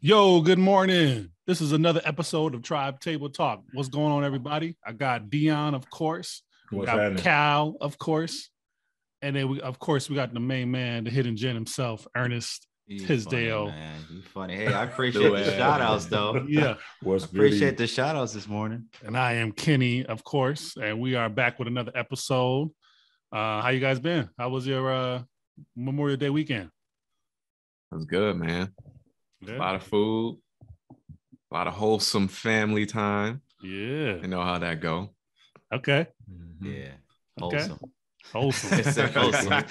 Yo, good morning. This is another episode of Tribe Table Talk. What's going on, everybody? I got Dion, of course. We got Cal, of course. And then, we got the main man, the hidden gem himself, Ernest Tisdale. Man. You funny. Hey, I appreciate the shout-outs, though. Yeah. Appreciate the shout-outs this morning. And I am Kenny, of course. And we are back with another episode. How you guys been? How was your Memorial Day weekend? It was good, man. Yeah. A lot of food, a lot of wholesome family time. Yeah. You know how that go. Okay. Mm-hmm. Yeah. Wholesome. It's wholesome.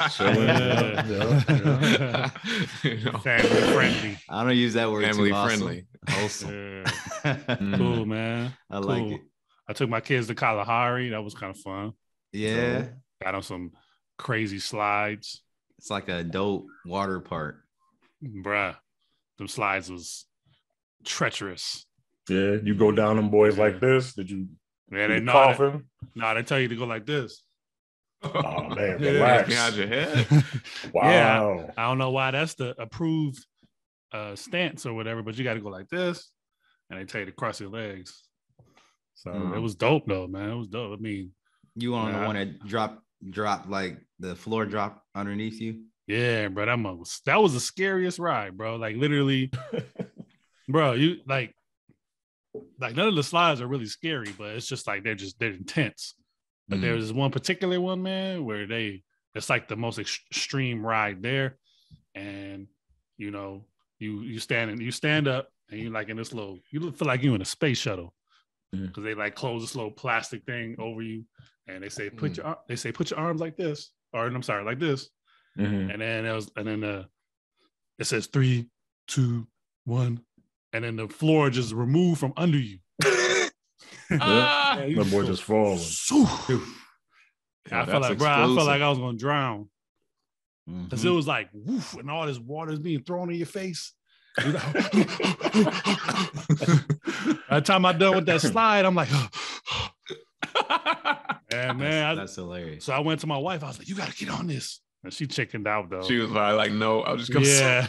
Family friendly. I don't use that word family too friendly. Wholesome. Cool, man. I like it. I took my kids to Kalahari. That was kind of fun. Yeah. So, got on some crazy slides. It's like an adult water park. Bruh. Them slides was treacherous. Yeah, you go down them boys like this. Did you? Man, they coughing? No, they tell you to go like this. Oh man, relax. Behind your head. Wow. Yeah, I don't know why that's the approved stance or whatever, but you got to go like this, and they tell you to cross your legs. So it was dope though, man. It was dope. I mean, you on the one that drop like the floor drop underneath you? Yeah, bro, that was the scariest ride, bro. Like literally, bro, you like none of the slides are really scary, but it's just like they're intense. But there was one particular one, man, where it's like the most extreme ride there, and you know, you stand up and you like in this little, you feel like you in a space shuttle because they like close this little plastic thing over you, and they say put your arms like this, or I'm sorry, like this. Mm-hmm. And then it says 3, 2, 1, and then the floor just removed from under you. The boy just falling. I felt like I was gonna drown because it was like woof, and all this water is being thrown in your face. By the time I'm done with that slide, I'm like, and man, that's hilarious. So I went to my wife. I was like, "You got to get on this." And she chickened out though. She was like, "No, I'll just go." Yeah.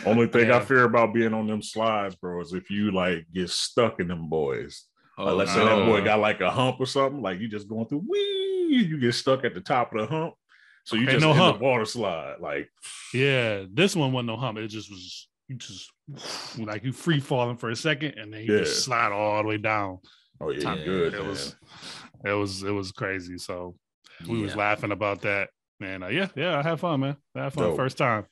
Only thing I fear about being on them slides, bro, is if you like get stuck in them boys. Let's say that boy got like a hump or something, like you just going through, you get stuck at the top of the hump. So you just in the water slide. Like, yeah, this one wasn't no hump. It just was like you free falling for a second and then you just slide all the way down. Oh yeah, good. It was crazy. So we was laughing about that, man. I had fun, man. I had fun. Dope. First time.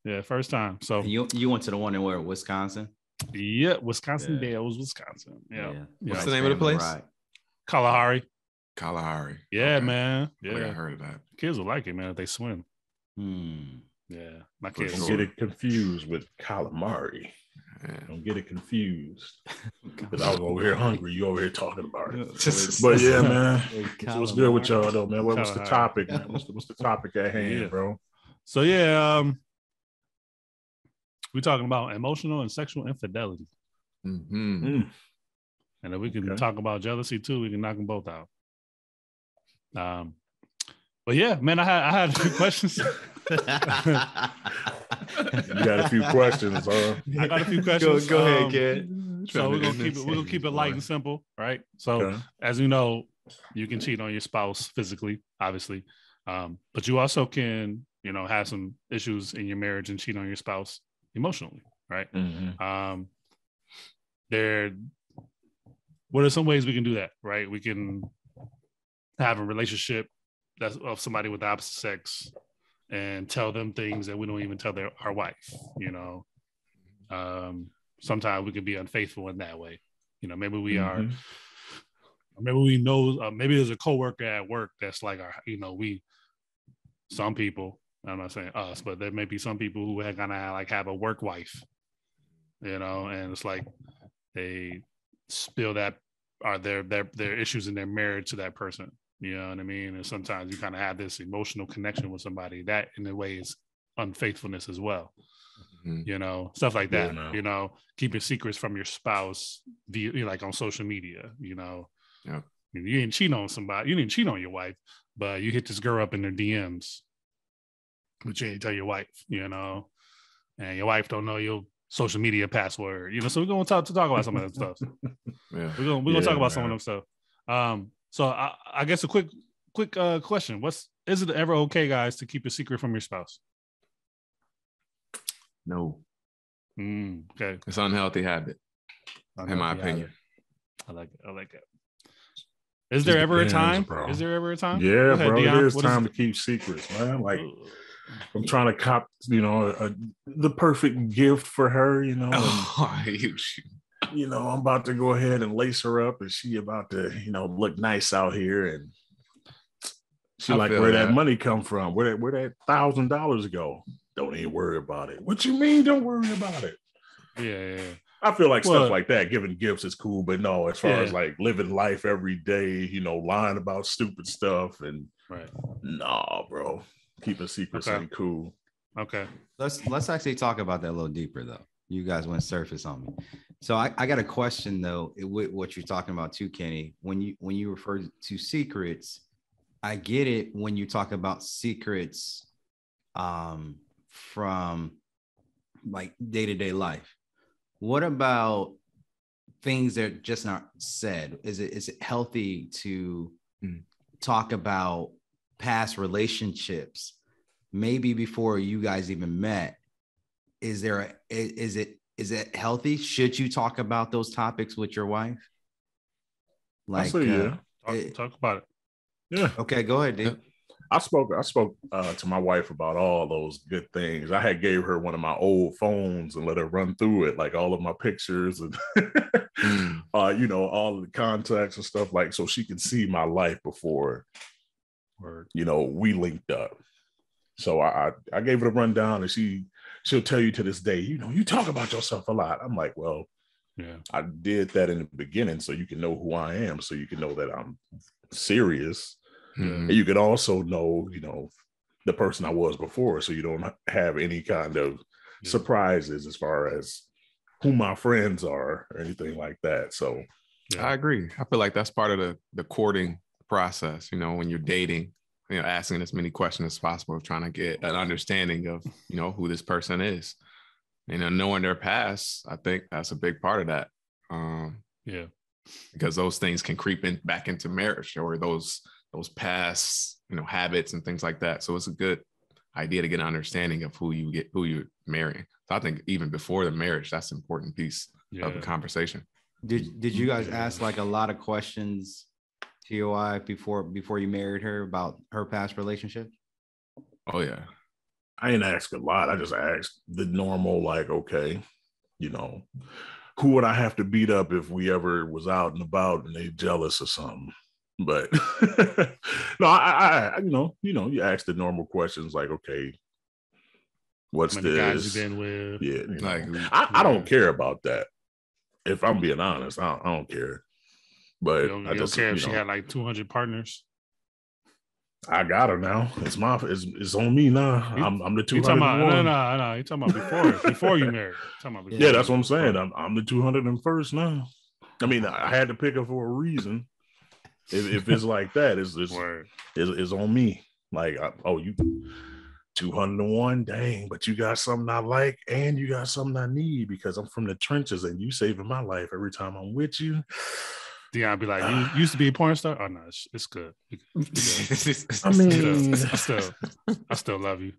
Yeah, first time. So you went to the one in where, Wisconsin? Yeah, Wisconsin. Yeah, it was Wisconsin. Yeah. What's the name of the place? Kalahari. Yeah, okay. Man. Yeah, I heard of that. Kids will like it, man, if they swim. Yeah, my kids. Don't get it confused with calamari. Yeah. Don't get it confused. Because I was over here hungry. You over here talking about it. But yeah, man. What's good with y'all though, man? What's the topic, man? What's the topic at hand, bro? So we're talking about emotional and sexual infidelity. Mm-hmm. And if we can talk about jealousy too, we can knock them both out. But yeah, man, I had a few questions. You got a few questions, huh? I got a few questions. Go ahead, kid. So we're gonna keep it light and simple, right? So as you know, you can cheat on your spouse physically, obviously, but you also can, have some issues in your marriage and cheat on your spouse emotionally, right? Mm-hmm. What are some ways we can do that, right? We can have a relationship that's of somebody with the opposite sex and tell them things that we don't even tell our wife, sometimes we can be unfaithful in that way. Maybe we are, maybe we know, maybe there's a coworker at work that's like, some people, I'm not saying us, but there may be some people who are gonna like have a work wife, and it's like they spill that are their issues in their marriage to that person. You know what I mean? And sometimes you kind of have this emotional connection with somebody that in a way is unfaithfulness as well. Stuff like that, keeping secrets from your spouse via, like on social media, You didn't cheat on somebody, you didn't cheat on your wife, but you hit this girl up in their DMs, but you ain't tell your wife, and your wife don't know your social media password. So we're gonna talk about some of that stuff. Yeah. We're gonna talk about some of them stuff. So I guess a quick question: is it ever okay, guys, to keep a secret from your spouse? No. Okay. It's an unhealthy habit, in my opinion. I like it. Is there ever a time? Bro. Is there ever a time? Yeah, ahead, bro. Dion. It is time to keep secrets, man. Like, I'm trying to cop, the perfect gift for her, and, I'm about to go ahead and lace her up, and she about to, look nice out here, and she like, where that money come from? Where that $1,000 go? Don't even worry about it. What you mean? Don't worry about it. Yeah. I feel like stuff like that, giving gifts is cool, but no, as far as like living life every day, lying about stupid stuff and nah, bro, keeping secrets ain't cool. Okay. Let's actually talk about that a little deeper though. You guys went surface on me. So I got a question though with what you're talking about too, Kenny. When you refer to secrets, I get it when you talk about secrets from like day-to-day life. What about things that are just not said? Is it healthy to talk about past relationships, maybe before you guys even met? Is it healthy? Should you talk about those topics with your wife? Like, talk about it. Yeah. Okay, go ahead, dude. I spoke to my wife about all those good things. I had gave her one of my old phones and let her run through it, like all of my pictures and all of the contacts and stuff, like so she can see my life before, we linked up. So I gave her a rundown, and she'll tell you to this day, you talk about yourself a lot. I'm like, well, yeah, I did that in the beginning so you can know who I am, so you can know that I'm serious. And you could also know, the person I was before, so you don't have any kind of surprises as far as who my friends are or anything like that. So I agree. I feel like that's part of the courting process, when you're dating, asking as many questions as possible, trying to get an understanding of, who this person is. Knowing their past, I think that's a big part of that. Because those things can creep back into marriage, or those past, habits and things like that. So it's a good idea to get an understanding of who you're marrying. So I think even before the marriage, that's an important piece of the conversation. Did you guys ask like a lot of questions to your wife before you married her about her past relationships? Oh yeah. I didn't ask a lot. I just asked the normal, like, okay, who would I have to beat up if we ever was out and about and they jealous or something? But no, I you ask the normal questions like, okay, what's this? Guys you've been with? Yeah, I don't care about that. If I'm being honest, I don't care. But you don't care if she had like 200 partners. I got her now. It's on me now. I'm the 201. No. You talking about before you married? Yeah, that's what I'm saying. I'm the 201st now. I mean, I had to pick her for a reason. If it's like that, it's on me. Like, you 201, dang, but you got something I like and you got something I need because I'm from the trenches and you saving my life every time I'm with you. Dion be like, you used to be a porn star? Oh no, it's good. I mean, I still love you.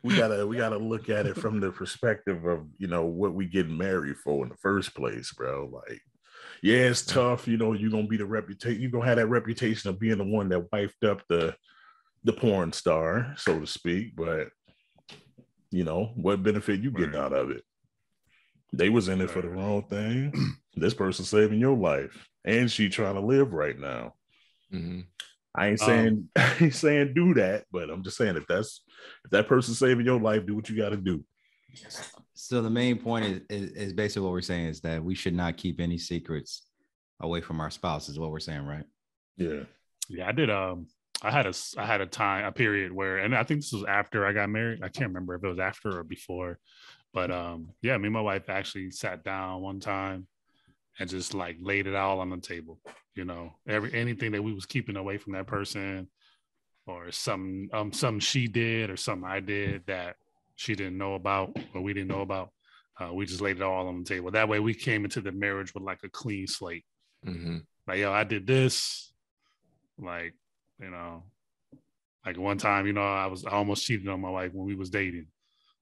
We gotta look at it from the perspective of what we get married for in the first place, bro. Like, yeah, it's tough. You're gonna be you're gonna have that reputation of being the one that wifed up the porn star, so to speak. But what benefit you getting out of it? They was in it for the wrong thing. This person saving your life, and she trying to live right now. Mm-hmm. I ain't saying do that, but I'm just saying if that person saving your life, do what you got to do. So the main point is basically what we're saying is that we should not keep any secrets away from our spouse, is what we're saying, right? Yeah. Yeah, I did. I had a period where, and I think this was after I got married. I can't remember if it was after or before, but me and my wife actually sat down one time and just like laid it all on the table. Anything that we was keeping away from that person, or something she did or something I did that she didn't know about or we didn't know about. We just laid it all on the table. That way we came into the marriage with like a clean slate. Mm-hmm. Like, yo, I did this. Like, you know, like one time, you know, I almost cheated on my wife when we was dating.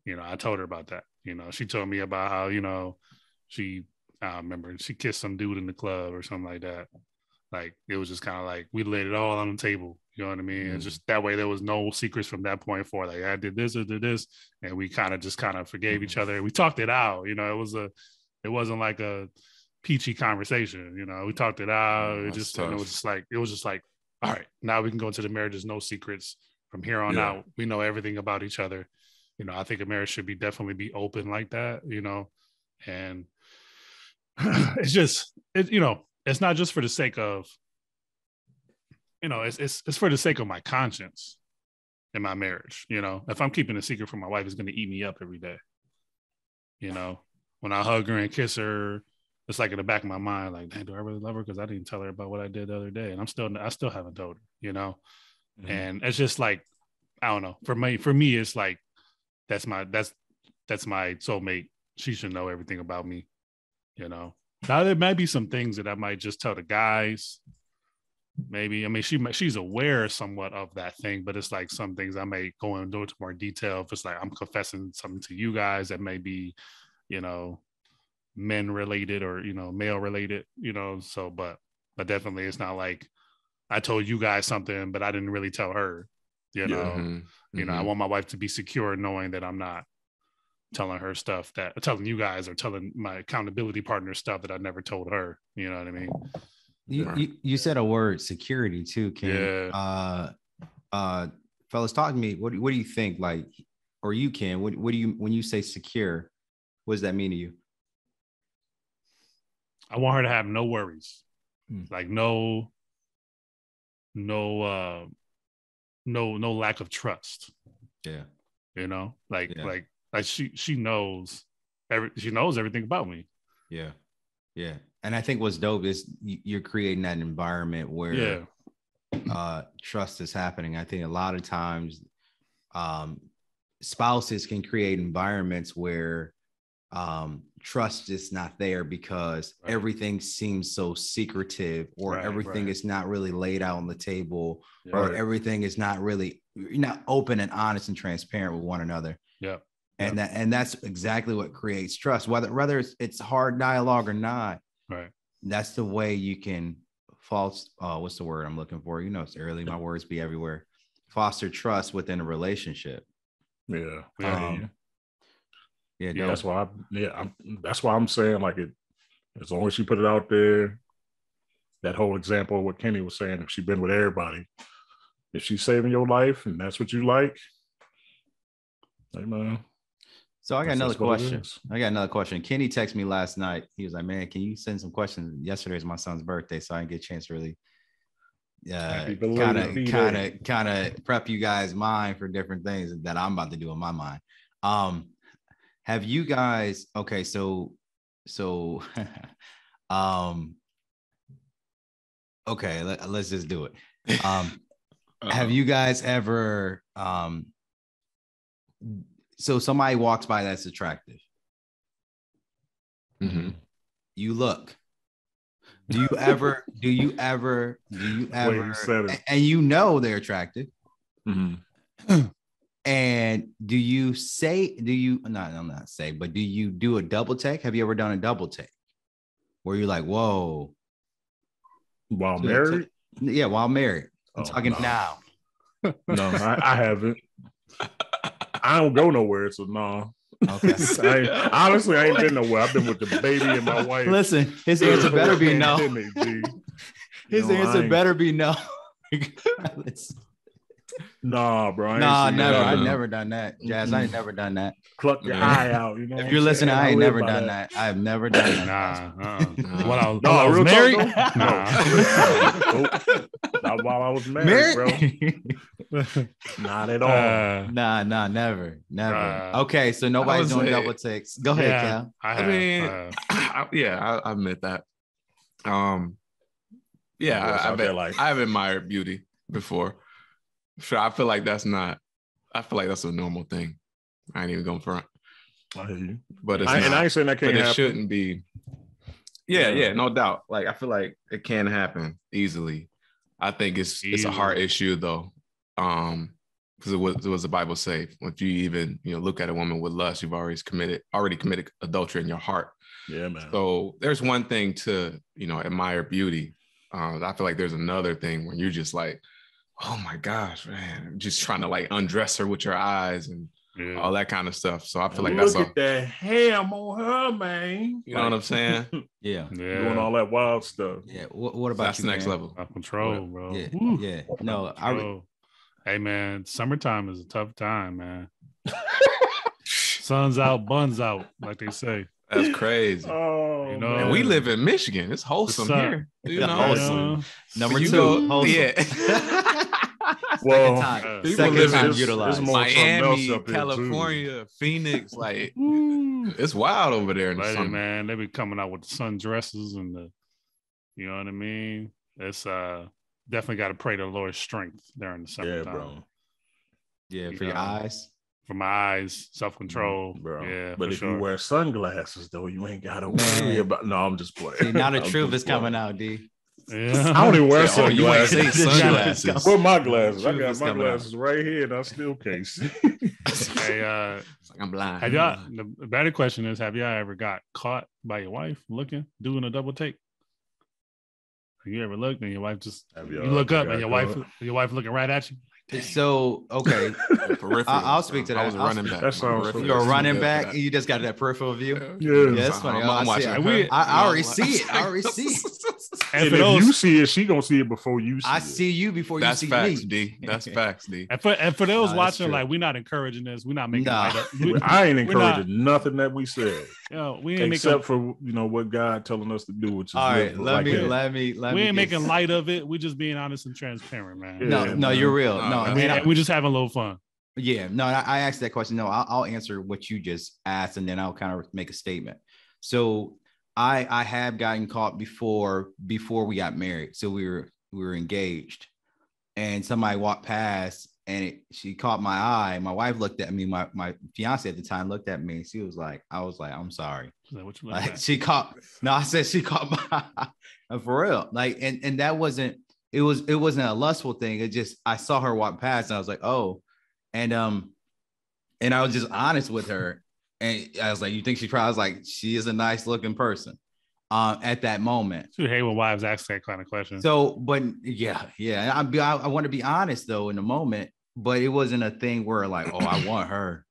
You know, I told her about that. You know, she told me about how, you know, I remember she kissed some dude in the club or something like that. Like, it was just kind of like, we laid it all on the table. You know what I mean? Mm-hmm. And just that way, there was no secrets from that point forward. Like, I did this or did this. And we kind of forgave each other. We talked it out. You know, it wasn't like a peachy conversation. You know, we talked it out. Oh, It was just like, all right, now we can go into the marriage. There's no secrets from here on out. We know everything about each other. You know, I think a marriage should definitely be open like that, you know, and you know, it's not just for the sake of, you know, it's for the sake of my conscience in my marriage. You know, if I'm keeping a secret from my wife, it's going to eat me up every day. You know, when I hug her and kiss her, it's like in the back of my mind, like, man, do I really love her? Because I didn't tell her about what I did the other day, and I still haven't told her. You know, and it's just like, I don't know. For me, it's like that's my soulmate. She should know everything about me. You know, now there might be some things that I might just tell the guys. Maybe, I mean, she's aware somewhat of that thing, but it's like some things I may go into more detail. If it's like I'm confessing something to you guys that may be, you know, men related or, you know, male related, you know. So, but definitely, it's not like I told you guys something, but I didn't really tell her. You know, Mm-hmm. you know, I want my wife to be secure, knowing that I'm not telling her stuff telling you guys or telling my accountability partner stuff that I never told her. You know what I mean? You said a word, security, too, Ken. Yeah. Fellas, talk to me. What do you think? Like, or you, Ken, what do you, when you say secure, what does that mean to you? I want her to have no worries, like no lack of trust. Yeah. You know, like she knows everything about me. Yeah. Yeah. And I think what's dope is you're creating that environment where trust is happening. I think a lot of times spouses can create environments where trust is not there because everything seems so secretive, or everything is not really laid out on the table, or everything is not really, you're not open and honest and transparent with one another. Yeah. And that's exactly what creates trust, whether it's hard dialogue or not. Right. That's the way you can what's the word I'm looking for? You know, it's early, my words be everywhere. Foster trust within a relationship. Yeah. That's why I'm saying, like, it, as long as she put it out there, that whole example of what Kenny was saying, if she's been with everybody, if she's saving your life and that's what you like, hey man. So I got another question. Kenny texted me last night. He was like, man, can you send some questions? Yesterday is my son's birthday, so I didn't get a chance to really kind of prep you guys' mind for different things that I'm about to do in my mind. Have you guys, okay, so okay, let's just do it. Have you guys ever so somebody walks by that's attractive. Mm-hmm. You look. Do you ever, and you know they're attractive. Mm-hmm. And do you do a double take? Have you ever done a double take where you're like, whoa. While married? Yeah, while married. I'm talking now. No, I haven't. I don't go nowhere, so no. Okay. Honestly, I ain't been nowhere. I've been with the baby and my wife. Listen, his answer better be no. His answer better be no. Nah, bro. Never. I've never done that. Jazz, I ain't never done that. Pluck your eye out. You know, if you're listening, I ain't never done that. I've never done that. While I was married? Not while I was married, bro. Not at all. Never. Okay, so nobody's doing double takes. Go ahead, Cal. I admit that. I have admired beauty before. Sure, I feel like that's a normal thing. I ain't even going front. I hear you. But it's and I ain't saying that can't happen. It shouldn't be. Yeah, no doubt. Like I feel like it can happen easily. I think it's a hard issue though. Because what does the Bible say? If you even look at a woman with lust, you've already committed adultery in your heart. Yeah, man. So there's one thing to admire beauty. I feel like there's another thing when you're just like, oh my gosh, man, just trying to like undress her with your eyes and all that kind of stuff. So I feel like look at that ham on her, man. You know what I'm saying? Yeah. Doing all that wild stuff. Yeah. What about that's you, the next man? level? Control, bro. Yeah. Woo. Yeah. No, hey, man, summertime is a tough time, man. Sun's out, buns out, like they say. That's crazy. Oh, and we live in Michigan. It's wholesome here. Wholesome. Number you 2. Go, yeah. Second time utilized. Miami, California, Phoenix, like it's wild over there in the summer. Man, they be coming out with the sundresses and the, you know what I mean? It's definitely got to pray to the Lord's strength during the summertime. Yeah, bro. Yeah, for your eyes. For my eyes, self-control, bro. Yeah, but if you wear sunglasses, though, you ain't gotta worry about. No, I'm just playing. See, now the truth is coming out, D. Yeah. I don't even wear sunglasses. You ain't say sunglasses. Where my glasses? I got my glasses right here, and I still can't see. Hey, I'm blind. Have y'all? The better question is: have y'all ever got caught by your wife doing a double take? Have you ever looked and your wife just you look up and your wife looking right at you? So okay, I'll speak to that. I was running back. That sounds you're a running back. You just got that peripheral view. Yeah, that's funny. I'm watching. I already see it. I already see it. And if you see it, she gonna see it before you see it. I see you before you see facts, me. D. That's facts, D. And for those watching, like, we're not encouraging this. We're not making light of it. I ain't encouraging nothing that we said. We ain't except for what God telling us to do, which is all right. Let me. We ain't making light of it. We're just being honest and transparent, man. No, you're real. No, we're just having a little fun. Yeah, no, I asked that question. No, I'll answer what you just asked, and then I'll kind of make a statement. So I have gotten caught before we got married. So we were engaged, and somebody walked past, and she caught my eye. My wife looked at me. My fiance at the time looked at me. She was like, I'm sorry. Is that what you like? She caught. No, I said she caught my eye for real. Like, and that wasn't. It wasn't a lustful thing. It just I saw her walk past, and I was like, oh, and I was just honest with her. And I was like, you think I was like, she is a nice looking person at that moment. You hate when wives ask that kind of question. So, but yeah. I want to be honest though in the moment, but it wasn't a thing where like, oh, I want her.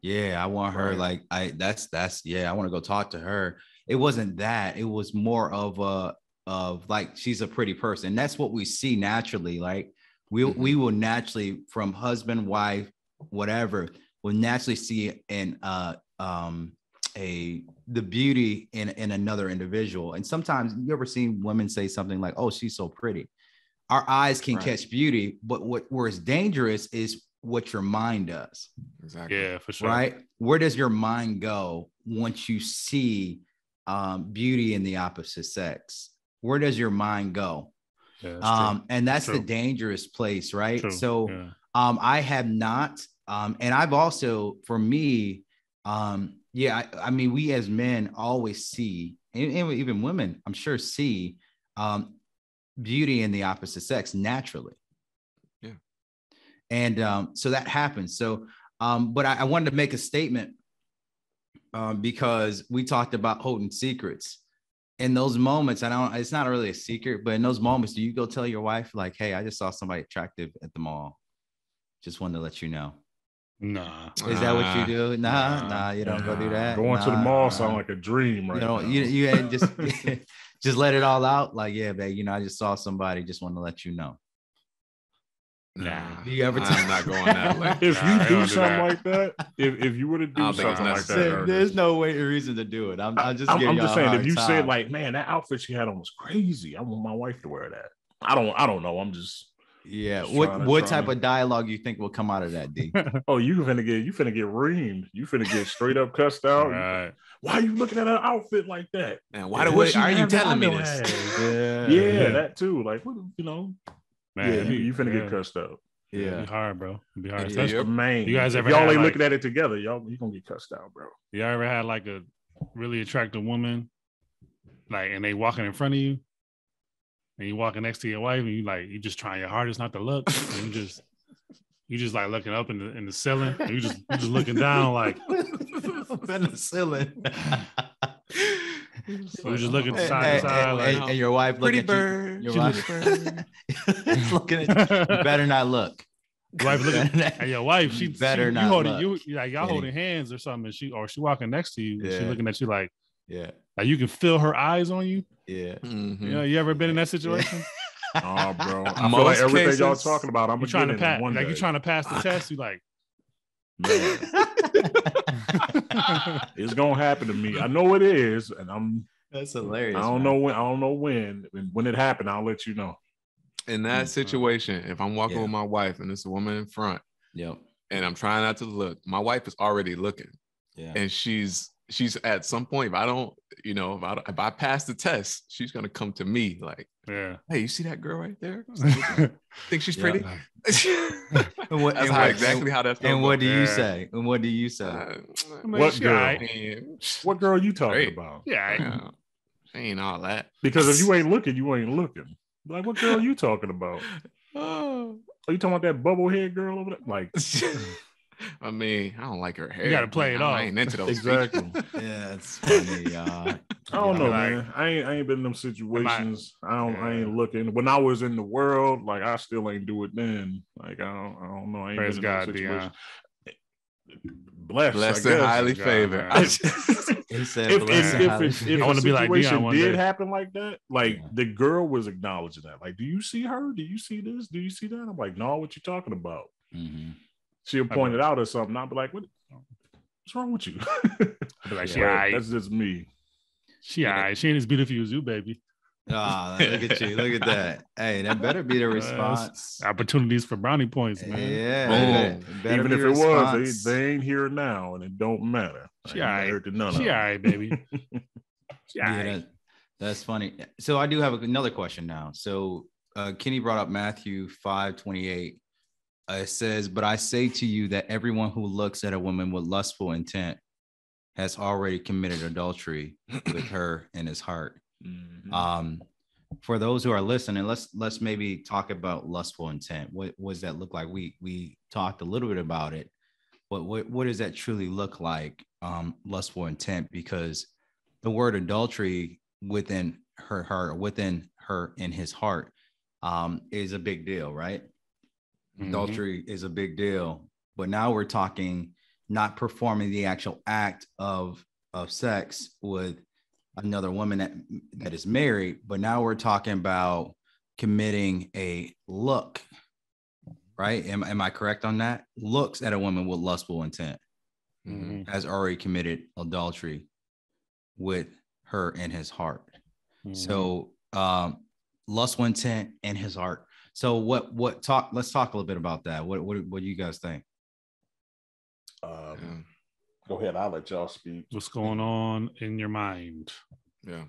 Yeah, I want her. Like I want to go talk to her. It wasn't that. It was more of like, she's a pretty person. That's what we see naturally. Like we will naturally, from husband, wife, whatever, will naturally see the beauty in another individual. And sometimes you ever seen women say something like, oh, she's so pretty. Our eyes can catch beauty, but where it's dangerous is what your mind does. Exactly. Yeah, for sure. Right? Where does your mind go once you see beauty in the opposite sex? Where does your mind go? Yeah, and that's the dangerous place, right? True. So I have not. And I've also, for me, I mean, we as men always see, and even women, I'm sure, see beauty in the opposite sex naturally. Yeah. And so that happens. So, but I wanted to make a statement because we talked about holding secrets. In those moments, it's not really a secret, but in those moments, do you go tell your wife, like, hey, I just saw somebody attractive at the mall. Just wanted to let you know. Nah. Is that what you do? Nah, you don't go do that. Going to the mall sound like a dream, right? You just just let it all out. Like, yeah, babe, I just saw somebody, just want to let you know. Nah. Do you ever I'm not going that way. If you do something like that, if you were to do something like that, there's no reason to do it. I'm just saying, if you said like, man, that outfit she had on was crazy, I want my wife to wear that. I don't know. I'm just what type of dialogue you think will come out of that, D? Oh, you finna get reamed. You finna get straight up cussed out. Right. Why are you looking at an outfit like that? And why are you telling me this? Yeah, that too. Like, man, you finna get cussed out. It'd be hard, bro. It'd be hard. That's the main. You guys ever if y'all ain't like, looking at it together, you gonna get cussed out, bro. You ever had like a really attractive woman, like, and they walking in front of you, and you walking next to your wife, and you just trying your hardest not to look, and you just like looking up in the ceiling, and you just looking down like up in the ceiling. So we're just looking side to side, and your wife looking at bird, you. Your wife looking at you. You better not look. Wife looking, and your wife, she better not holding look. you, like y'all holding hands or something, and she walking next to you, and she looking at you like you can feel her eyes on you. Yeah. Mm-hmm. You know, you ever been in that situation? Oh, bro. I feel like everything y'all talking about, I'm trying to pass. Like you're trying to pass the test. You like, man, it's gonna happen to me. I know it is, and I'm. That's hilarious. I don't know when. When it happened, I'll let you know. In that situation, if I'm walking with my wife and there's a woman in front, and I'm trying not to look, my wife is already looking, and she's at some point, if I don't, if I pass the test, she's gonna come to me like, hey, you see that girl right there? Think she's pretty? That's exactly how that's going. And what do you say? And what do you say? What girl? What girl are you talking about? Yeah, she ain't all that. Because if you ain't looking, you ain't looking. Like, what girl are you talking about? Are you talking about that bubble head girl over there? Like, I mean, I don't like her hair. You gotta play it off. I ain't into those. Exactly. Yeah, it's funny. I don't know, man. I ain't been in them situations. I ain't looking. When I was in the world, like, I still ain't do it then. Like, I don't know. I ain't Praise been in God, them situations. Blessed and highly favored. He said, if I want to be like Dion one day. Happen like that, like the girl was acknowledging that. Like, do you see her? Do you see this? Do you see that? I'm like, no, what you talking about? Mm-hmm. She'll point it out or something. I'll be like, what's wrong with you? Be like, that's just me. She ain't as beautiful as you, baby. Oh, look at you. Look at that. Hey, that better be the response. Opportunities for brownie points, man. Yeah. Even if it was, they ain't here now, and it don't matter. She all right, baby. That's funny. So I do have another question now. So Kenny brought up Matthew 5:28. It says, but I say to you that everyone who looks at a woman with lustful intent has already committed adultery with her in his heart. Mm-hmm. For those who are listening, let's maybe talk about lustful intent. What does that look like? We talked a little bit about it, but what does that truly look like? Lustful intent, because the word adultery within her heart, within her in his heart, is a big deal, right? Mm-hmm. Adultery is a big deal, but now we're talking not performing the actual act of sex with another woman that is married, but now we're talking about committing a look, right? Am I correct on that? Looks at a woman with lustful intent, has already committed adultery with her in his heart. Mm-hmm. So lustful intent in his heart. So let's talk a little bit about that. What do you guys think? Go ahead. I'll let y'all speak. What's going on in your mind? Yeah.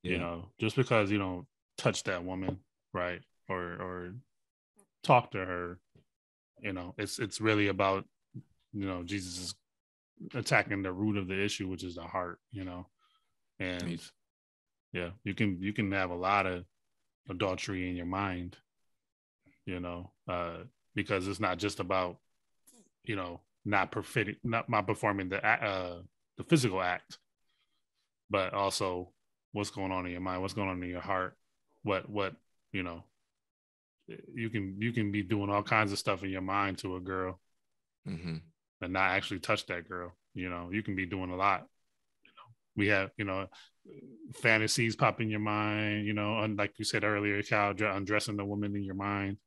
You know, just because you don't touch that woman, right? Or talk to her, you know, it's really about, you know, Jesus is attacking the root of the issue, which is the heart, you know. And you can have a lot of adultery in your mind, you know, because it's not just about, you know, not performing the physical act, but also what's going on in your mind, what's going on in your heart, what you know, you can be doing all kinds of stuff in your mind to a girl, and not actually touch that girl. You know, you can be doing a lot. You know, we have, you know, fantasies pop in your mind. You know, and like you said earlier, Cal, undressing the woman in your mind.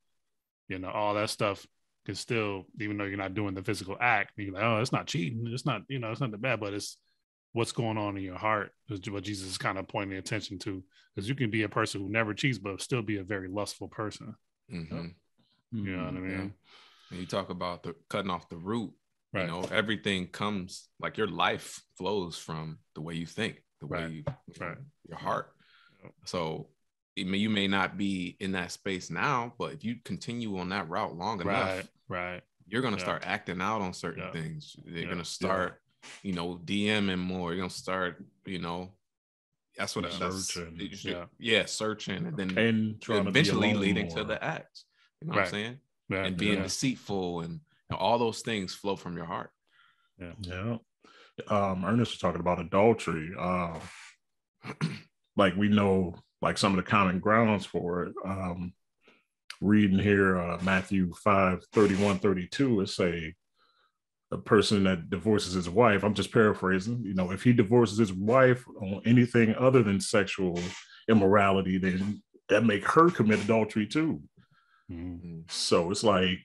You know, all that stuff can still, even though you're not doing the physical act, you're like, oh, it's not cheating. It's not, you know, it's not that bad, but it's what's going on in your heart is what Jesus is kind of pointing attention to. Because you can be a person who never cheats, but still be a very lustful person. You know what I mean? And you talk about cutting off the root, right? You know, everything comes, like your life flows from the way you think, the way you, your heart. So you may not be in that space now, but if you continue on that route long enough, you're going to start acting out on certain things. They're going to start, you know, DMing more. You're going to start, you know, that's what searching. Searching, and then eventually leading to the acts. You know what I'm saying? And being deceitful, and you know, all those things flow from your heart. Ernest was talking about adultery. Like we know, like some of the common grounds for it. Reading here, Matthew 5:31-32, it a person that divorces his wife, I'm just paraphrasing, you know, if he divorces his wife on anything other than sexual immorality, then that make her commit adultery too. Mm-hmm. So it's like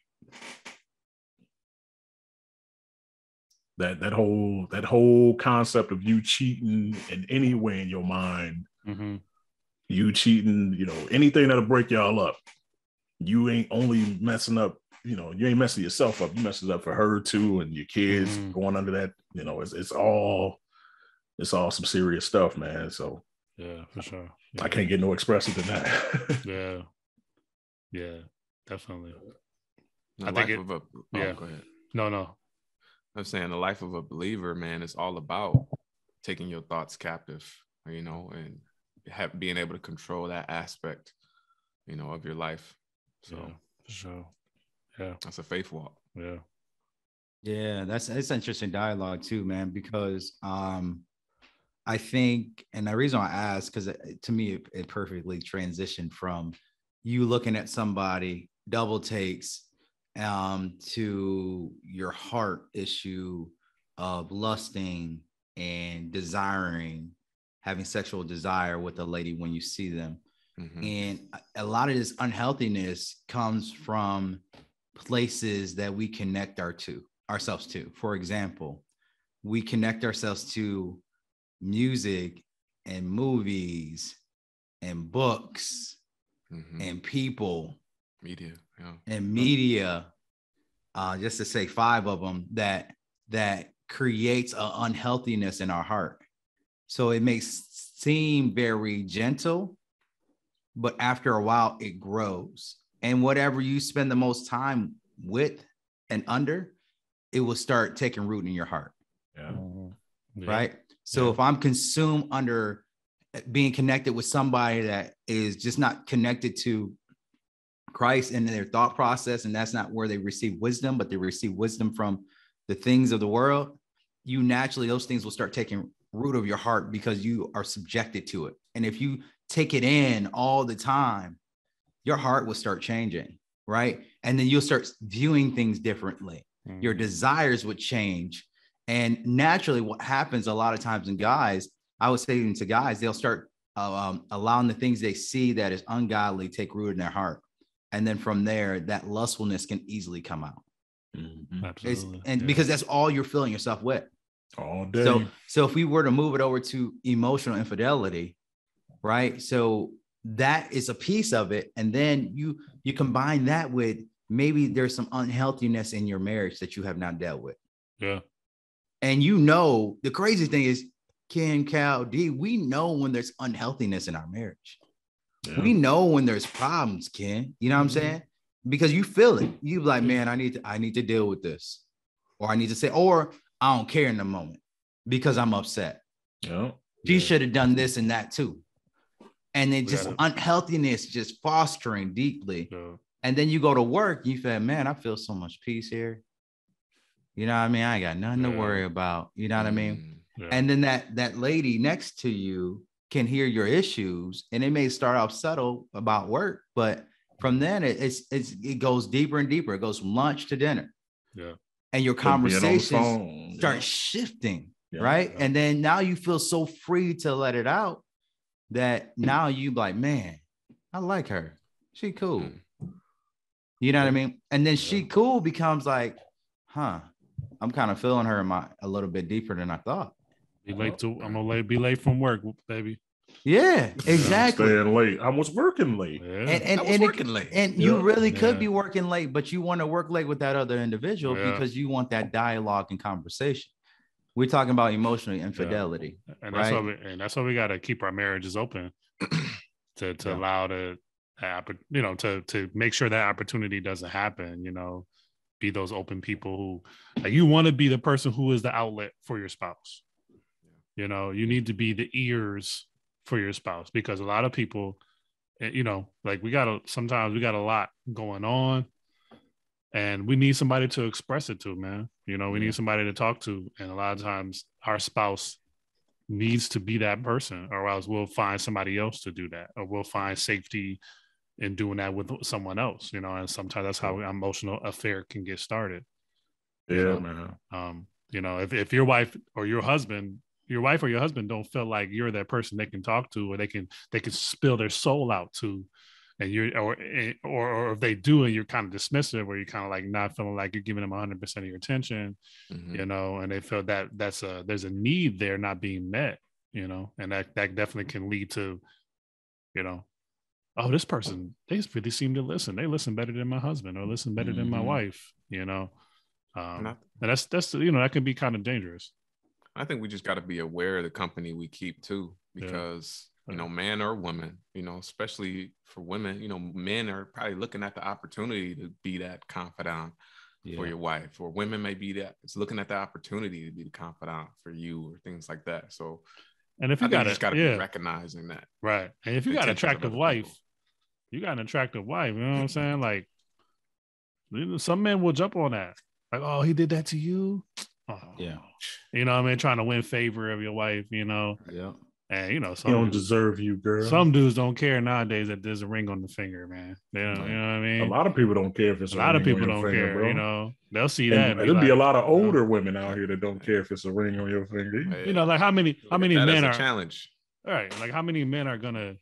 that whole concept of you cheating in any way in your mind, you cheating, you know, anything that'll break y'all up. You ain't only messing up, you know, you ain't messing yourself up. You messing up for her too, and your kids going under that. You know, it's all some serious stuff, man. So for sure. I can't get no expressive than that. yeah, definitely. Go ahead. No. I'm saying the life of a believer, man, is all about taking your thoughts captive, you know, and being able to control that aspect, you know, of your life. So for sure. Yeah, that's a faith walk. Yeah, it's interesting dialogue too, man, because I think, and the reason I ask, because to me it perfectly transitioned from you looking at somebody, double takes, to your heart issue of lusting and desiring, having sexual desire with a lady when you see them. And a lot of this unhealthiness comes from places that we connect ourselves to. For example, we connect ourselves to music and movies and books and people, media, just to say 5 of them that creates an unhealthiness in our heart. So it may seem very gentle, but after a while it grows. And whatever you spend the most time with and under, it will start taking root in your heart. Right? So if I'm consumed under being connected with somebody that is just not connected to Christ and their thought process, and that's not where they receive wisdom, but they receive wisdom from the things of the world, you naturally, those things will start taking root of your heart because you are subjected to it. And if you take it in all the time, your heart will start changing, right? And then you'll start viewing things differently. Your desires would change. And naturally, what happens a lot of times in guys, I would say even to guys, they'll start allowing the things they see that is ungodly take root in their heart. And then from there, that lustfulness can easily come out. Absolutely. Because that's all you're filling yourself with all day. So if we were to move it over to emotional infidelity, right? So that is a piece of it. And then you combine that with maybe there's some unhealthiness in your marriage that you have not dealt with. Yeah. And you know, the crazy thing is, Ken, Cal, D, we know when there's unhealthiness in our marriage. Yeah. We know when there's problems, Ken. You know what I'm saying? Because you feel it. You like, man, I need to deal with this. Or I need to say, or I don't care in the moment because I'm upset. Yeah. She should have done this and that too. And then just unhealthiness just fostering deeply. Yeah. And then you go to work, you feel, man, I feel so much peace here. You know what I mean? I ain't got nothing to worry about. You know what I mean? Yeah. And then that lady next to you can hear your issues, and it may start off subtle about work, but from then it goes deeper and deeper. It goes from lunch to dinner. Yeah. And your conversations start shifting, right? Yeah. And then now you feel so free to let it out that now you like, man, I like her. She cool. You know what I mean? And then she cool becomes like, I'm kind of feeling her a little bit deeper than I thought. I'm gonna be late from work, baby. Yeah, exactly. I'm staying late. I was working late. Yeah. I was working late. And you really could be working late, but you want to work late with that other individual because you want that dialogue and conversation. We're talking about emotional infidelity. And right? That's why we got to keep our marriages open. to allow to make sure that opportunity doesn't happen, be those open people who, like, you want to be the person who is the outlet for your spouse. You need to be the ears for your spouse, because a lot of people, like sometimes we got a lot going on and we need somebody to express it to, man. We need somebody to talk to. And a lot of times our spouse needs to be that person, or else we'll find somebody else to do that, or we'll find safety in doing that with someone else, and sometimes that's how an emotional affair can get started. Man. If your wife or your husband don't feel like you're that person they can talk to, or they can spill their soul out to, and or if they do and you're kind of dismissive, or you're kind of like not feeling like you're giving them 100% of your attention, and they feel that there's a need there not being met, and that definitely can lead to, oh, this person, they really seem to listen. They listen better than my husband, or listen better than my wife, and that's that can be kind of dangerous. I think we just got to be aware of the company we keep too, because man or woman, especially for women, men are probably looking at the opportunity to be that confidant for your wife, or women may be that it's looking at the opportunity to be the confidant for you, or things like that. So, and if you just got to be recognizing that, right? And if you got an attractive wife, you know what I'm saying? Like, some men will jump on that, like, oh, he did that to you. Oh, yeah. What I mean? Trying to win favor of your wife, Yeah. And some don't deserve you, girl. Some dudes don't care nowadays that there's a ring on the finger, man. You know what I mean? A lot of people don't care if it's a ring on your finger. A lot of people don't care, bro. They'll see that. And there'll be a lot of older women out here that don't care if it's a ring on your finger. Like how many men are challenge? All right, like how many men are gonna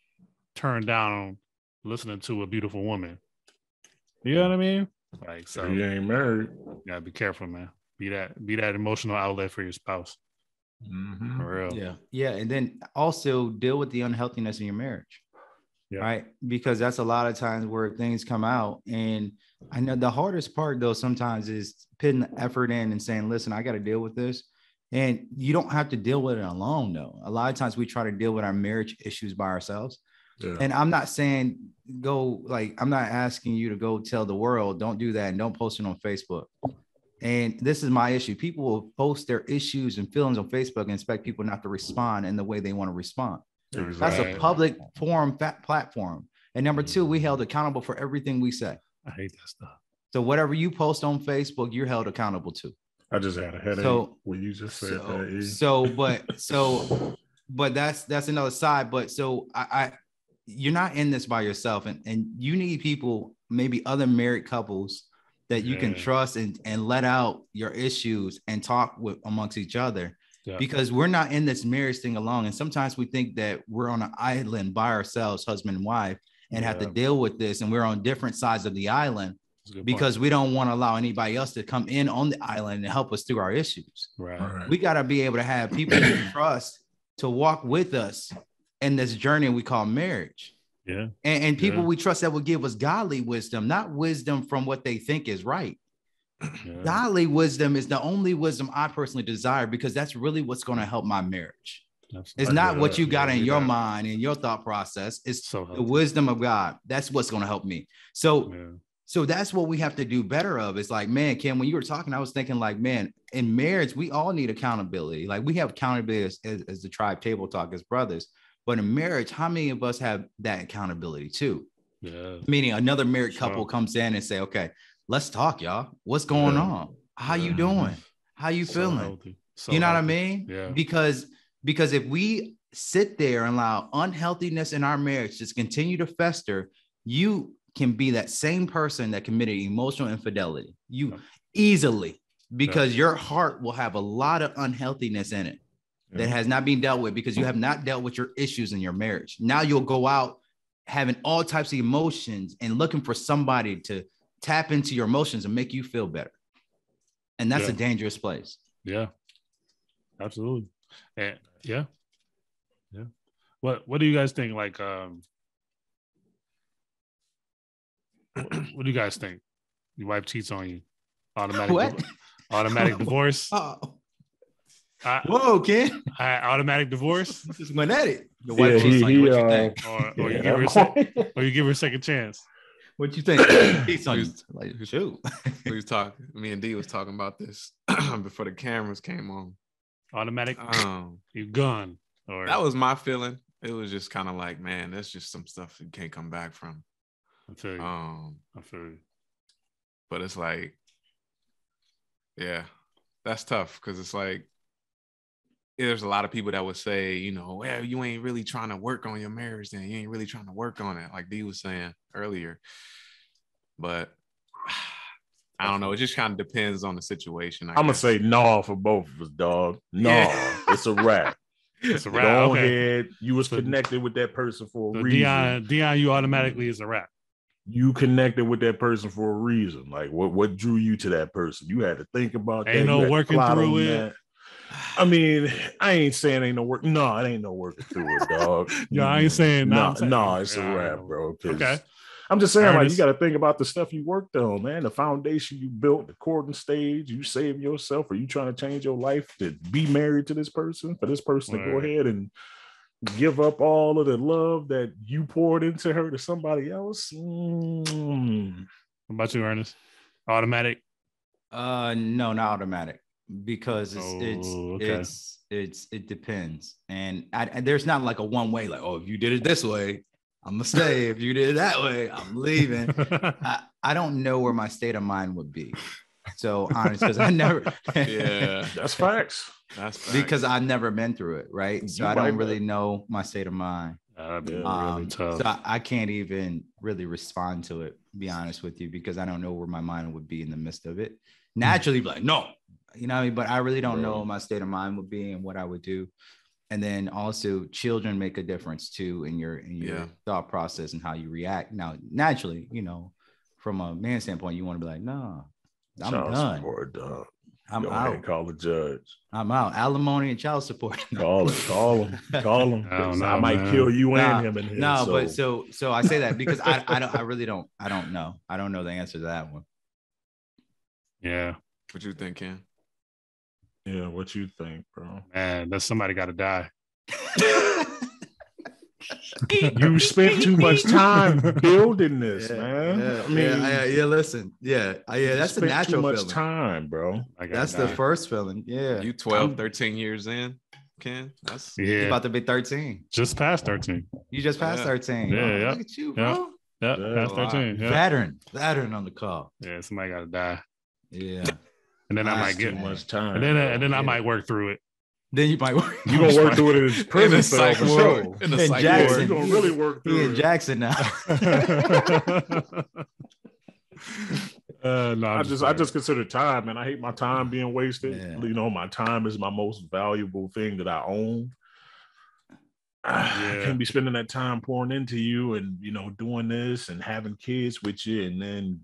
turn down listening to a beautiful woman? You know what I mean? Like, so you ain't married. You gotta be careful, man. Be that emotional outlet for your spouse. For real. Yeah. And then also deal with the unhealthiness in your marriage. Right? Because that's a lot of times where things come out. And I know the hardest part though sometimes is putting the effort in and saying, listen, I got to deal with this. And you don't have to deal with it alone though. A lot of times we try to deal with our marriage issues by ourselves. And I'm not saying I'm not asking you to go tell the world, don't do that, and don't post it on Facebook. And this is my issue. People will post their issues and feelings on Facebook and expect people not to respond in the way they want to respond. Exactly. That's a public forum platform. And number two, we held accountable for everything we say. I hate that stuff. So whatever you post on Facebook, you're held accountable to. I just had a headache when you just said that. But that's another side. But so you're not in this by yourself, and you need people, maybe other married couples that you can trust and let out your issues and talk with amongst each other, because we're not in this marriage thing alone. And sometimes we think that we're on an island by ourselves, husband and wife, and have to deal with this. And we're on different sides of the island because we don't want to allow anybody else to come in on the island and help us through our issues. Right. We got to be able to have people we trust to walk with us in this journey we call marriage. Yeah. And people we trust that will give us godly wisdom, not wisdom from what they think is right. Yeah. Godly wisdom is the only wisdom I personally desire, because that's really what's going to help my marriage. It's not what you got in your mind and your thought process. It's the wisdom of God. That's what's going to help me. So that's what we have to do better of. It's like, man, Kim, when you were talking, I was thinking like, man, in marriage, we all need accountability. Like we have accountability as the tribe table talk as brothers. But in marriage, how many of us have that accountability too? Yeah. Meaning another married couple comes in and say, okay, let's talk, y'all. What's going on? How you doing? How you feeling? You know what I mean? Yeah. Because if we sit there and allow unhealthiness in our marriage just continue to fester, you can be that same person that committed emotional infidelity. You easily, because your heart will have a lot of unhealthiness in it. That has not been dealt with because you have not dealt with your issues in your marriage. Now you'll go out having all types of emotions and looking for somebody to tap into your emotions and make you feel better. And that's a dangerous place. Yeah, absolutely. And yeah. What do you guys think? Like, what do you guys think? Your wife cheats on you, automatic divorce. Whoa, Ken. Automatic divorce. Just went at it. The wife cheats on you. What you think? Or you give her a second chance. What you think? Cheats on you. Like, shoot. We was talking. Me and D was talking about this before the cameras came on. Automatic. You gone. Or that was my feeling. It was just kind of like, man, that's just some stuff you can't come back from. I feel you. I feel you. But it's like, yeah, that's tough because it's like, there's a lot of people that would say, you know, well, you ain't really trying to work on your marriage, then you ain't really trying to work on it, like D was saying earlier. But I don't know. It just kind of depends on the situation. I'm gonna say no for both of us, dog. No, it's a wrap. It's a wrap. Go Okay. ahead. You was connected with that person for a reason. Dion, you automatically is a wrap. You connected with that person for a reason. Like what drew you to that person? You had to think about that. Ain't no working through it. That. I mean, I ain't saying ain't no work. No, it ain't no working through it, dog. Yo, I ain't saying no. It's a wrap, bro. Okay. I'm just saying, like, you got to think about the stuff you worked on, man. The foundation you built, the courting stage, you saved yourself. Are you trying to change your life to be married to this person? For this person to go ahead and give up all of the love that you poured into her to somebody else? What about you, Ernest? Automatic? No, not automatic, because it depends, and there's not like a one way. Like, oh, if you did it this way, I'm gonna stay. If you did it that way, I'm leaving. I don't know where my state of mind would be. So honest, because I never. Yeah, that's facts. That's facts. Because I've never been through it, right? So I don't really know my state of mind. That'd be really tough. So I can't even really respond to it. Be honest with you, because I don't know where my mind would be in the midst of it. Naturally, be like, no, you know what I mean? But I really don't know what my state of mind would be and what I would do. And then also children make a difference too in your thought process and how you react. Now, naturally, you know, from a man's standpoint, you want to be like, no, I'm done. Support, dog. I'm out. Call the judge. I'm out. Alimony and child support. Call him. I might kill you and him in here. No, but so I say that because I really don't know. I don't know the answer to that one. Yeah. What you think, Ken? Yeah, what you think, bro? Man, that somebody got to die. You spent too much time building this, man. Yeah, I mean, listen, that's the natural feeling. Too much time, bro. That's the first feeling. Yeah, you 12, 13 years in, Ken. That's you're about to be 13. Just past 13. You just passed 13. Yeah, Look at you, bro. Yeah, past 13. Yeah. Veteran on the call. Yeah, somebody got to die. Yeah. And then I might get much time. And then I might work through it. Then you might work. You're gonna work through it in prison cell for sure. In Jackson, you're gonna really work through it. In Jackson now. No, I just consider time, and I hate my time being wasted. Yeah. You know, my time is my most valuable thing that I own. I can't be spending that time pouring into you and, you know, doing this and having kids with you, and then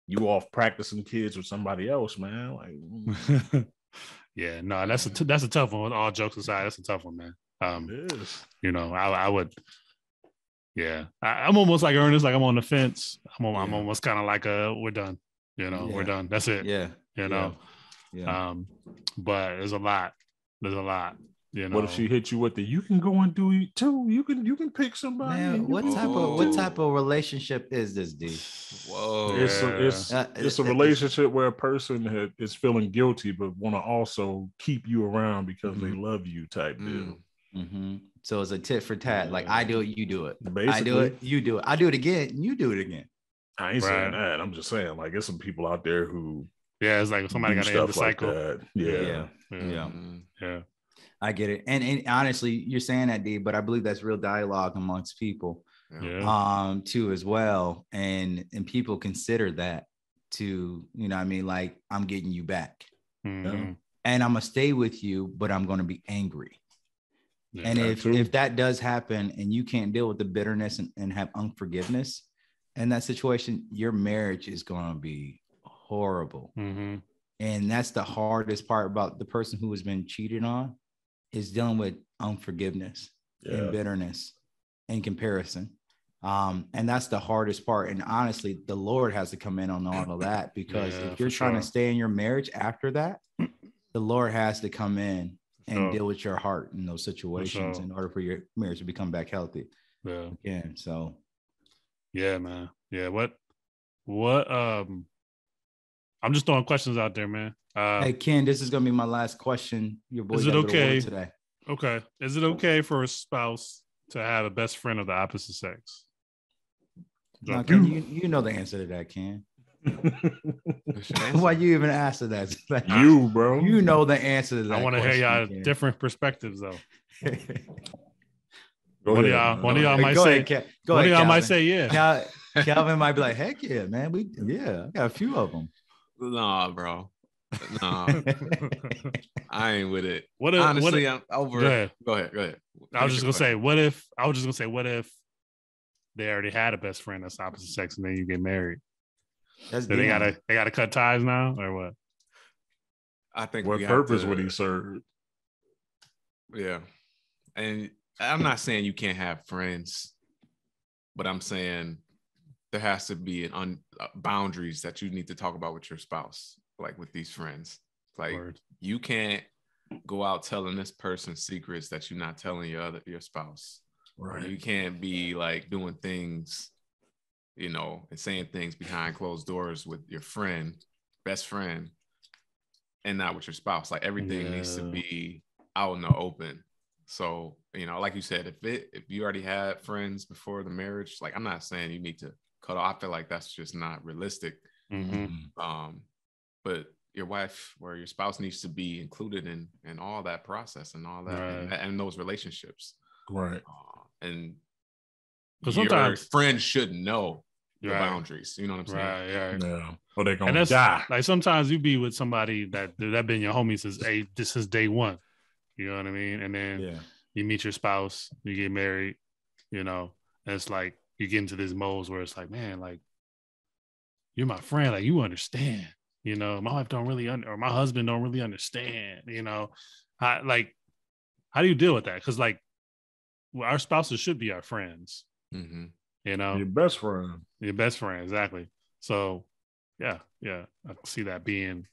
you off practicing kids with somebody else, man. Like, yeah, no, that's a tough one. All jokes aside, that's a tough one, man. It is. You know, I would. Yeah, I'm almost like Ernest. Like I'm on the fence. I'm almost kind of like we're done. You know, we're done. That's it. Yeah. You know. Yeah. But there's a lot. You know. What if she hit you with the? You can go and do it too. You can pick somebody. Man, what type of relationship is this, D? Whoa. It's a relationship where a person is feeling guilty but want to also keep you around because they love you type deal. Mm-hmm. So it's a tit for tat. Like I do it, you do it. Basically, I do it, you do it. I do it again, you do it again. I ain't saying that. I'm just saying, like, there's some people out there who. Yeah, it's like somebody got to end the cycle. Like Yeah. I get it. And honestly, you're saying that, D, but I believe that's real dialogue amongst people too as well. And people consider that to, you know what I mean? Like, I'm getting you back. Mm-hmm. And I'm going to stay with you, but I'm going to be angry. Yeah, and if that does happen and you can't deal with the bitterness and have unforgiveness in that situation, your marriage is going to be horrible. Mm-hmm. And that's the hardest part about the person who has been cheated on, is dealing with unforgiveness and bitterness and comparison. And that's the hardest part. And honestly, the Lord has to come in on all of that, because if you're trying to stay in your marriage after that, the Lord has to come in and Sure. deal with your heart in those situations Sure. in order for your marriage to become back healthy. Yeah. Again, so Yeah, man. Yeah. What? I'm just throwing questions out there, man. hey Ken, this is gonna be my last question. Your boy Is got it to go to okay? work today. Okay. Is it okay for a spouse to have a best friend of the opposite sex? Now, Okay. Ken, you know the answer to that, Ken. Why you even answer that? You, bro. You know the answer to that. I want to hear y'all Ken. different perspectives, though. Go One ahead, of y'all might Go say, ahead, one of y'all Calvin. might say, yeah. Calvin might be like, heck yeah, man. I got a few of them. Nah, bro. No, I ain't with it. Honestly, I'm over. Go ahead. I was just gonna say, what if they already had a best friend that's opposite sex, and then you get married? That's so they gotta cut ties now, or what? I think. What purpose would he serve? Yeah, and I'm not saying you can't have friends, but I'm saying there has to be boundaries that you need to talk about with your spouse, like with these friends. Like you can't go out telling this person secrets that you're not telling your spouse. Right. You can't be like doing things, you know, and saying things behind closed doors with your friend, best friend, and not with your spouse. Like everything needs to be out in the open. So, you know, like you said, if you already had friends before the marriage, like I'm not saying you need to cut off. I feel like that's just not realistic. Mm-hmm. But your wife or your spouse needs to be included in all that process and all that, and those relationships. Right. And because your sometimes friends should know the boundaries. You know what I'm saying? Right. Yeah. Or they're gonna die. Like sometimes you be with somebody that been your homie since day one. You know what I mean? And then you meet your spouse, you get married, you know, and it's like you get into this mode where it's like, man, like you're my friend, like you understand, you know, my wife don't really or my husband don't really understand, you know. How do you deal with that? Because like our spouses should be our friends, you know, your best friend, exactly. So yeah, I can see that being.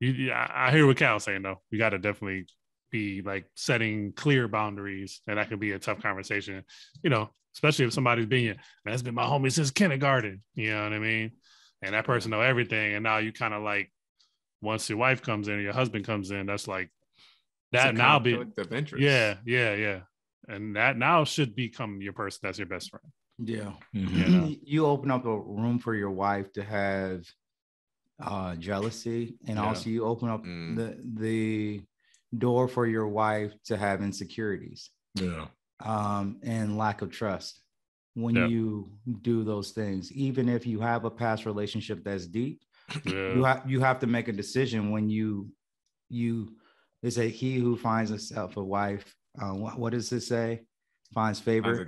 I hear what Cal's saying though. You got to definitely be like setting clear boundaries, and that can be a tough conversation, you know, especially if somebody's been that's been my homie since kindergarten. You know what I mean? And that person know everything, and now you kind of like once your wife comes in or your husband comes in, that's like that now be of interest. Yeah, and that now should become your person that's your best friend. Yeah, you know? You open up a room for your wife to have jealousy, and also you open up the door for your wife to have insecurities and lack of trust when you do those things. Even if you have a past relationship that's deep, you have to make a decision when you they say he who finds himself a wife, what does it say, finds favor,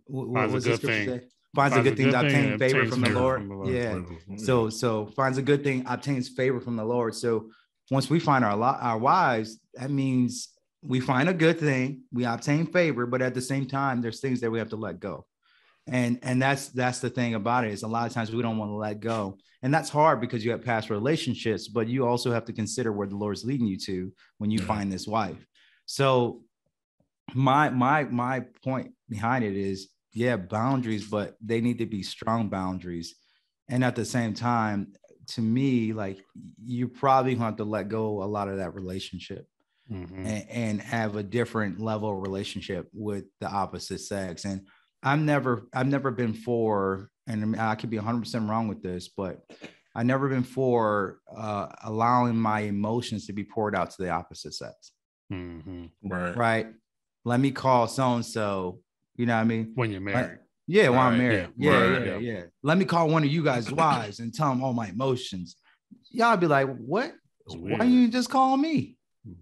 what was the scripture say? Finds a good thing to obtain favor from the Lord. Yeah. So finds a good thing, obtains favor from the Lord. So once we find our wives, that means we find a good thing, we obtain favor, but at the same time, there's things that we have to let go. And that's the thing about it, is a lot of times we don't want to let go. And that's hard because you have past relationships, but you also have to consider where the Lord's leading you to when you find this wife. So my point behind it is, boundaries, but they need to be strong boundaries. And at the same time, to me, like you probably have to let go a lot of that relationship and have a different level of relationship with the opposite sex. And I've never been for, and I could be 100% wrong with this, but I've never been for allowing my emotions to be poured out to the opposite sex. Right. Let me call so-and-so, you know what I mean? When you're married. When I'm married. Yeah. Let me call one of you guys' wives and tell them all my emotions. Y'all be like, what? Why you just call me?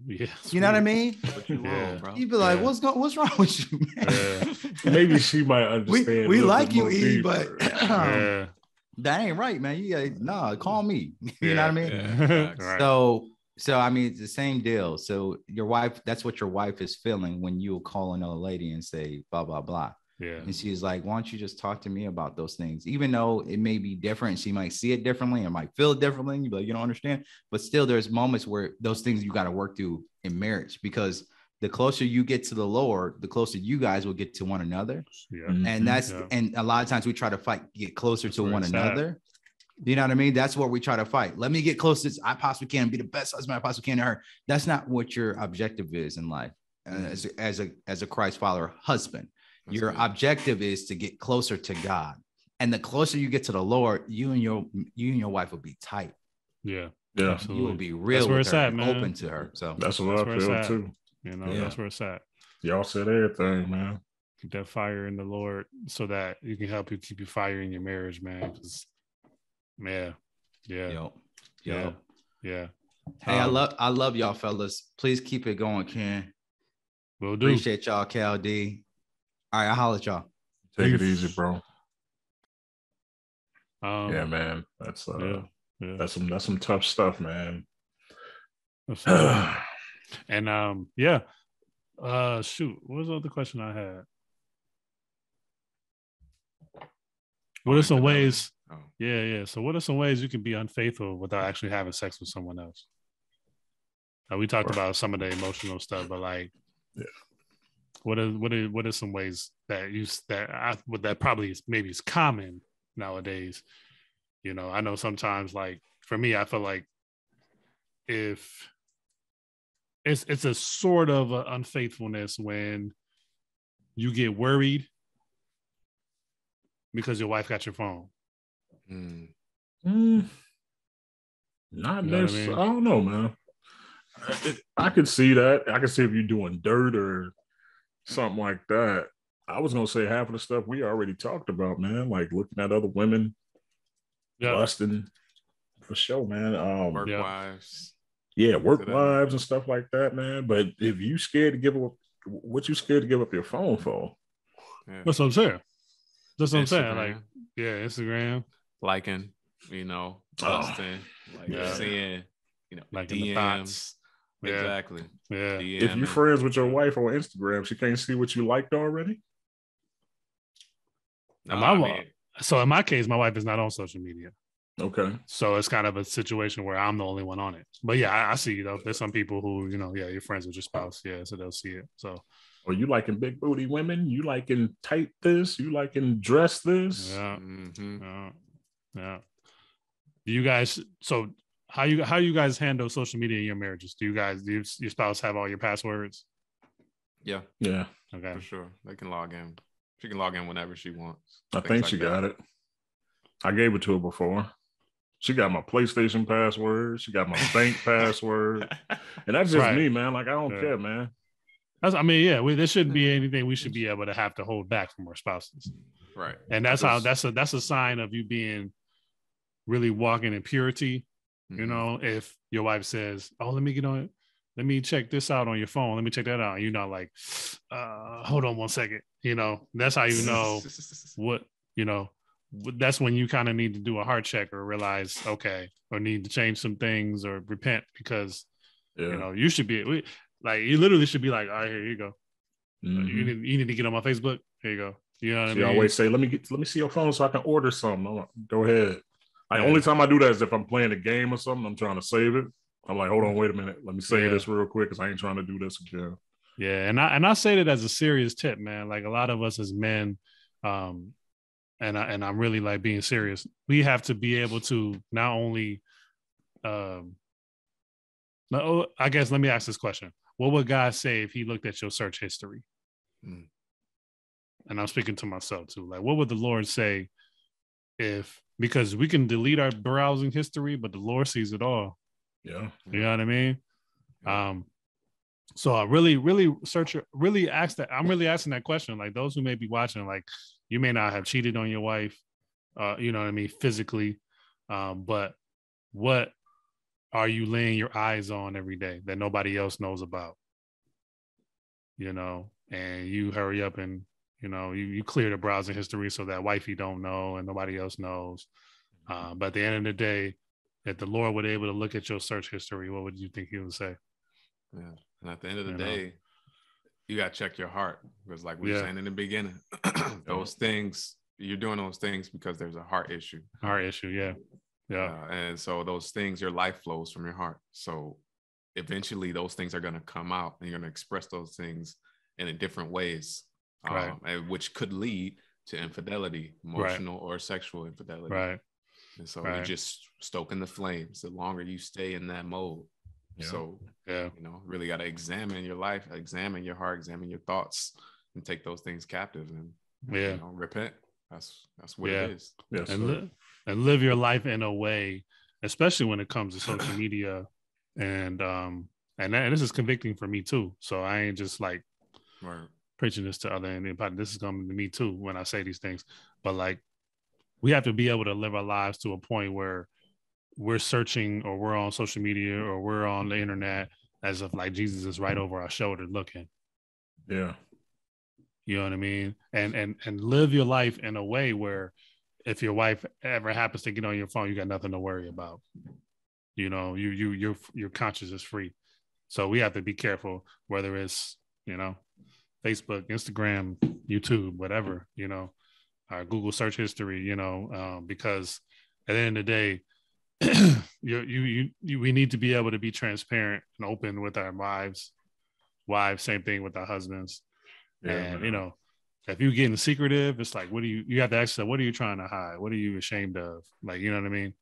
Yeah, you know what I mean? You'd be like, what's wrong with you, man? Maybe she might understand. We like you, E, but that ain't right, man. You gotta call me. You know what I mean? So I mean, it's the same deal. So your wife, that's what your wife is feeling when you call another lady and say blah blah blah. Yeah. And she's like, why don't you just talk to me about those things? Even though it may be different, she might see it differently and might feel it differently. You'd be like, you don't understand. But still, there's moments where those things you got to work through in marriage, because the closer you get to the Lord, the closer you guys will get to one another. Yeah. And and a lot of times we try to fight, get closer to one another. You know what I mean? That's what we try to fight. Let me get closest I possibly can, be the best husband I possibly can to her. That's not what your objective is in life. As a Christ follower husband. That's your objective is to get closer to God. And the closer you get to the Lord, you and your wife will be tight. Yeah. Yeah. Absolutely. You will be real with her and open to her. So that's what I feel too. You know, that's where it's at. Y'all said everything, man. Keep that fire in the Lord so that you can help you keep your fire in your marriage, man. Yeah. Hey, I love y'all, fellas. Please keep it going, Ken. Will do. Appreciate y'all, Cal D. All right, I'll holler at y'all. Take it easy, bro. Yeah, man. That's some tough stuff, man. And shoot, what was the other question I had? What are some ways? So what are some ways you can be unfaithful without actually having sex with someone else? We talked about some of the emotional stuff, but like, what are some ways that probably maybe is common nowadays? You know, I know sometimes, like for me, I feel like if it's a sort of a unfaithfulness when you get worried because your wife got your phone. Not necessarily. I don't know, man. I could see that. I could see if you're doing dirt or something like that. I was gonna say half of the stuff we already talked about, man. Like looking at other women, lusting, for sure, man. Work wives. Yeah, work wives and stuff like that, man. But if you scared to give up, what you scared to give up your phone for? Yeah. That's what I'm saying. That's what I'm saying. Like, Instagram, liking, posting, seeing, like DMs. in the thoughts. Exactly. Yeah. If you're friends with your wife on Instagram, she can't see what you liked already. So in my case, my wife is not on social media. Okay. So it's kind of a situation where I'm the only one on it. But yeah, I see, though. There's some people who, you're friends with your spouse. Yeah, so they'll see it. So. Or you liking big booty women? You liking tight this? You liking dress this? Yeah. Yeah. Do you guys? So how you guys handle social media in your marriages? Do your spouse have all your passwords? Yeah. Yeah. Okay. For sure. They can log in. She can log in whenever she wants. I think she got it. I gave it to her before. She got my PlayStation password. She got my bank password. And that's just me, man. Like, I don't care, man. There shouldn't be anything we should be able to have to hold back from our spouses. Right. And that's a sign of you being really walking in purity. Mm-hmm. If your wife says, "Oh, let me get on it. Let me check this out on your phone. Let me check that out." You're not like, hold on 1 second. That's how you know that's when you kind of need to do a heart check or realize, okay, or need to change some things or repent, because you should be you literally should be like, all right, here you go. Mm-hmm. You need to get on my Facebook. Here you go. You know what I mean? She always say, let me see your phone so I can order something. I'm like, go ahead. Only time I do that is if I'm playing a game or something, I'm trying to save it. I'm like, hold on, wait a minute. Let me save this real quick because I ain't trying to do this again. Yeah, and I say that as a serious tip, man. Like a lot of us as men, and I'm really like being serious. We have to be able to not only, I guess let me ask this question: what would God say if He looked at your search history? And I'm speaking to myself too. Like, what would the Lord say because we can delete our browsing history, but the Lord sees it all. Yeah. You know what I mean? So I really ask that. I'm really asking that question. Like those who may be watching, like you may not have cheated on your wife, you know what I mean, physically. But what are you laying your eyes on every day that nobody else knows about? And you hurry up and, you clear the browsing history so that wifey don't know and nobody else knows. But at the end of the day, if the Lord were able to look at your search history, what would you think He would say? Yeah. And at the end of the day, you got to check your heart, because like we were saying in the beginning, those things, you're doing those things because there's a heart issue. Yeah. And so those things, your life flows from your heart. So eventually those things are going to come out, and you're going to express those things in different ways, and which could lead to infidelity, emotional or sexual infidelity. Right. And so you're just stoking the flames the longer you stay in that mode. Yeah. So, really got to examine your life, examine your heart, examine your thoughts, and take those things captive and repent. That's what it is. Yes, and live your life in a way, especially when it comes to social media, and this is convicting for me too. So I ain't just like preaching this to other anybody. This is coming to me too when I say these things. But like, we have to be able to live our lives to a point where we're searching, or we're on social media, or we're on the internet as if like Jesus is right over our shoulder looking. Yeah. You know what I mean? And live your life in a way where if your wife ever happens to get on your phone, you got nothing to worry about. You know, your conscience is free. So we have to be careful, whether it's, Facebook, Instagram, YouTube, whatever, our Google search history, because at the end of the day, we need to be able to be transparent and open with our wives, same thing with our husbands. And if you're getting secretive, it's like, you have to ask yourself, what are you trying to hide? What are you ashamed of? Like, you know what I mean?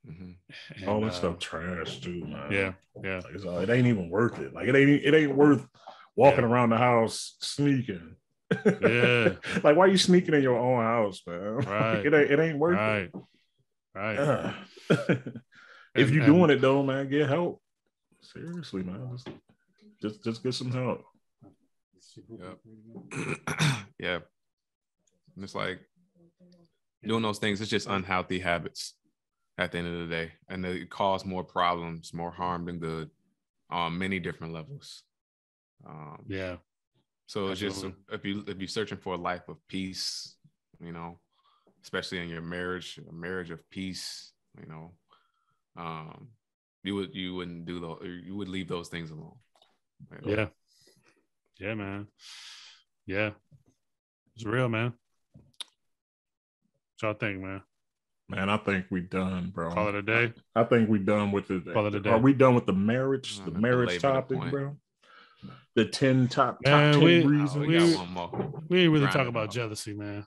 Mm-hmm. All that stuff trash too, man. Yeah. Like, it ain't even worth it. Like, it ain't worth walking around the house sneaking. Yeah. Like, why are you sneaking in your own house, man? Right. It ain't worth it. Right. If you're doing it though, man, get help. Seriously, man. Just get some help. Yeah. And it's like doing those things, it's just unhealthy habits at the end of the day. And they cause more problems, more harm than good on many different levels. So it's just, if you're searching for a life of peace, especially in your marriage, a marriage of peace, you wouldn't do those, or you would leave those things alone. Yeah, man. Yeah. It's real, man. What y'all think, man? Man, I think we done, bro. Call it a day. I think we done with it. Call it a day. Are we done with the marriage topic, bro? The 10 top 10 reasons. We got one more. We ain't really talk about jealousy, man.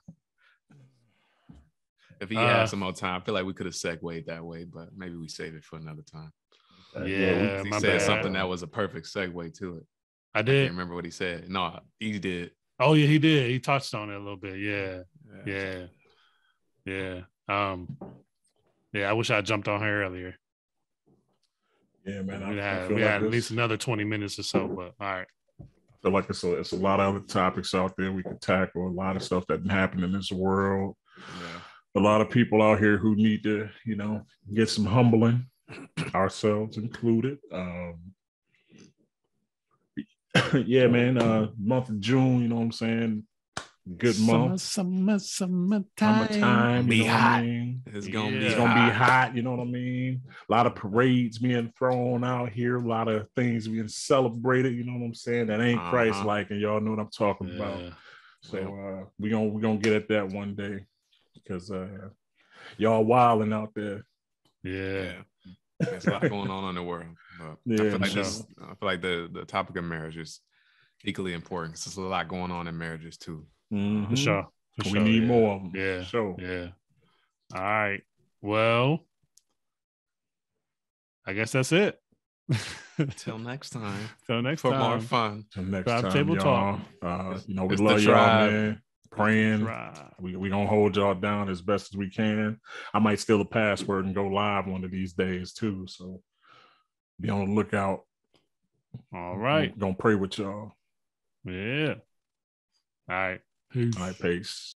If he had some more time, I feel like we could have segued that way, but maybe we save it for another time. Yeah, he said something that was a perfect segue to it. I did. I can't remember what he said. No, he did. Oh yeah, he did. He touched on it a little bit. Yeah. I wish I jumped on her earlier. Yeah, man. We had at least another 20 minutes or so, but all right. I feel like it's a lot of other topics out there we could tackle, a lot of stuff that happened in this world. Yeah. A lot of people out here who need to, get some humbling, ourselves included. Yeah, man. Month of June, you know what I'm saying? Good month. Summertime. Be hot. It's gonna be hot. You know what I mean? A lot of parades being thrown out here. A lot of things being celebrated. You know what I'm saying? That ain't Christ-like, and y'all know what I'm talking about. So we gonna get at that one day, because y'all wilding out there. Yeah. There's a lot going on in the world. I feel like the topic of marriage is equally important, because there's a lot going on in marriages too. Mm-hmm. For sure. We need more of them. Yeah. Sure. Yeah. All right. Well, I guess that's it. Till next time. Till next for time. more fun. Till next Tribe time, Table y'all. Talk. We love y'all, man. Praying. We gonna hold y'all down as best as we can. I might steal a password and go live one of these days too. So be on the lookout. All right. Gonna pray with y'all. Yeah. All right. All right, peace.